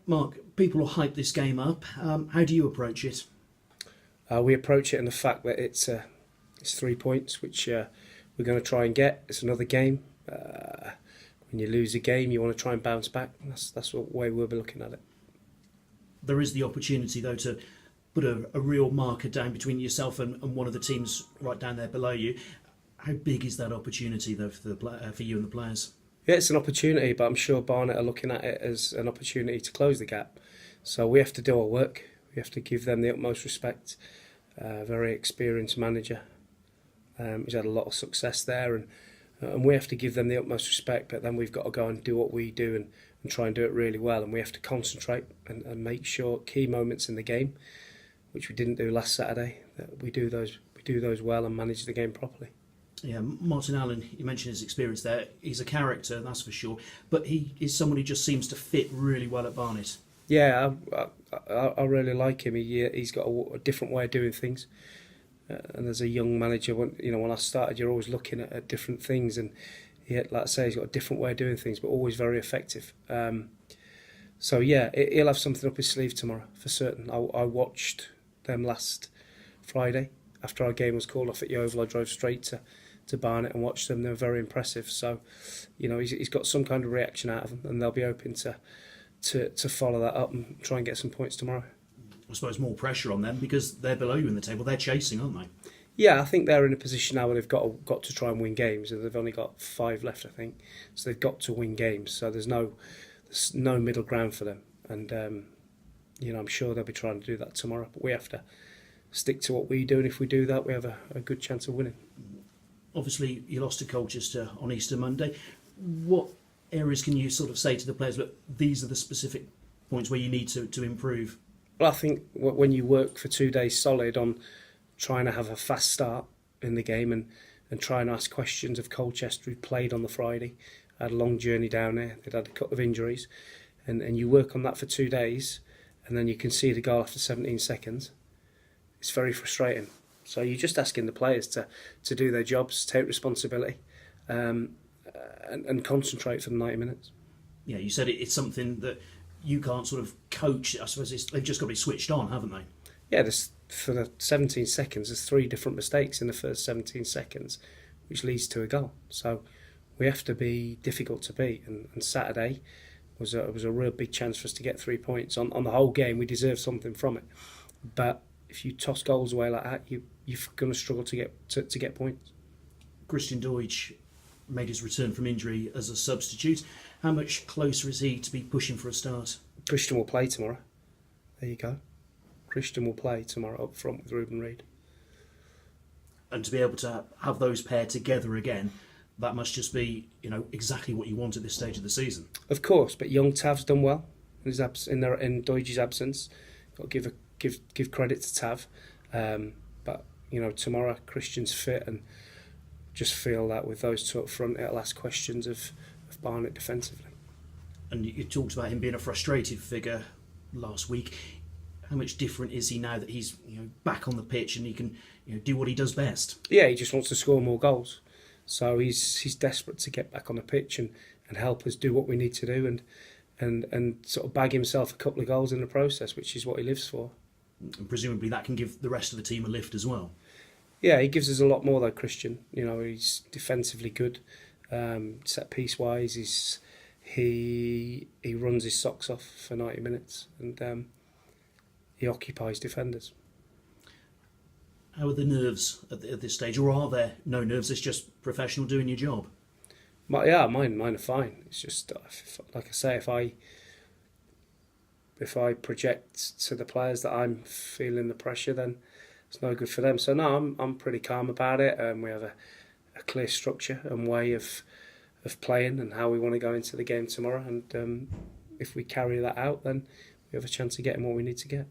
Mark, people will hype this game up. How do you approach it? We approach it in the fact that it's 3 points, which we're going to try and get. It's another game. When you lose a game, you want to try and bounce back. That's the way we'll be looking at it. There is the opportunity, though, to put a real marker down between yourself and one of the teams right down there below you. How big is that opportunity, though, for you and the players? Yeah, it's an opportunity, but I'm sure Barnet are looking at it as an opportunity to close the gap. So we have to do our work. We have to give them the utmost respect. Very experienced manager. He's had a lot of success there, and we have to give them the utmost respect. But then we've got to go and do what we do and try and do it really well. And we have to concentrate and make sure key moments in the game, which we didn't do last Saturday, that we do those well and manage the game properly. Yeah, Martin Allen, you mentioned his experience there. He's a character, that's for sure. But he is someone who just seems to fit really well at Barnet. Yeah, I really like him. He's got a different way of doing things. And as a young manager, when I started, you're always looking at different things. And like I say, he's got a different way of doing things, but always very effective. So yeah, he'll have something up his sleeve tomorrow for certain. I watched them last Friday after our game was called off at the Oval. I drove straight to Barnet and watched them. They were very impressive. So, he's got some kind of reaction out of them, and they'll be hoping to follow that up and try and get some points tomorrow. I suppose more pressure on them because they're below you in the table. They're chasing, aren't they? Yeah, I think they're in a position now where they've got to try and win games, and they've only got 5 left, I think. So they've got to win games. So there's no middle ground for them, and I'm sure they'll be trying to do that tomorrow. But we have to stick to what we do, and if we do that, we have a good chance of winning. Obviously, you lost to Colchester on Easter Monday. What areas can you sort of say to the players, but these are the specific points where you need to improve? Well, I think when you work for 2 days solid on trying to have a fast start in the game and try and ask questions of Colchester, who played on the Friday, had a long journey down there, they'd had a couple of injuries, and you work on that for 2 days, and then you concede a goal after 17 seconds, it's very frustrating. So you're just asking the players to do their jobs, take responsibility, and concentrate for the 90 minutes. Yeah, you said it's something that you can't sort of coach. I suppose they've just got to be switched on, haven't they? Yeah, for the 17 seconds, there's 3 different mistakes in the first 17 seconds, which leads to a goal. So we have to be difficult to beat. And Saturday was a real big chance for us to get 3 points. On the whole game, we deserved something from it. But if you toss goals away like that, you're going to struggle to get points. Christian Deutsch made his return from injury as a substitute. How much closer is he to be pushing for a start? Christian will play tomorrow. There you go. Christian will play tomorrow up front with Ruben Reid. And to be able to have those pair together again, that must just be exactly what you want at this stage of the season. Of course, but young Tav's done well in Deutsch's absence. Got to give credit to Tav. But tomorrow Christian's fit, and just feel that with those two up front, it'll ask questions of Barnet defensively. And you talked about him being a frustrated figure last week. How much different is he now that he's back on the pitch and he can do what he does best? Yeah, he just wants to score more goals. So he's desperate to get back on the pitch and help us do what we need to do and sort of bag himself a couple of goals in the process, which is what he lives for. And presumably that can give the rest of the team a lift as well. Yeah, he gives us a lot more though, Christian. He's defensively good, set piece wise. He runs his socks off for 90 minutes and he occupies defenders. How are the nerves at this stage, or are there no nerves? It's just professional doing your job. Mine are fine. It's just like I say, if I project to the players that I'm feeling the pressure, then it's no good for them. So no, I'm pretty calm about it. We have a clear structure and way of playing and how we want to go into the game tomorrow. And if we carry that out, then we have a chance of getting what we need to get.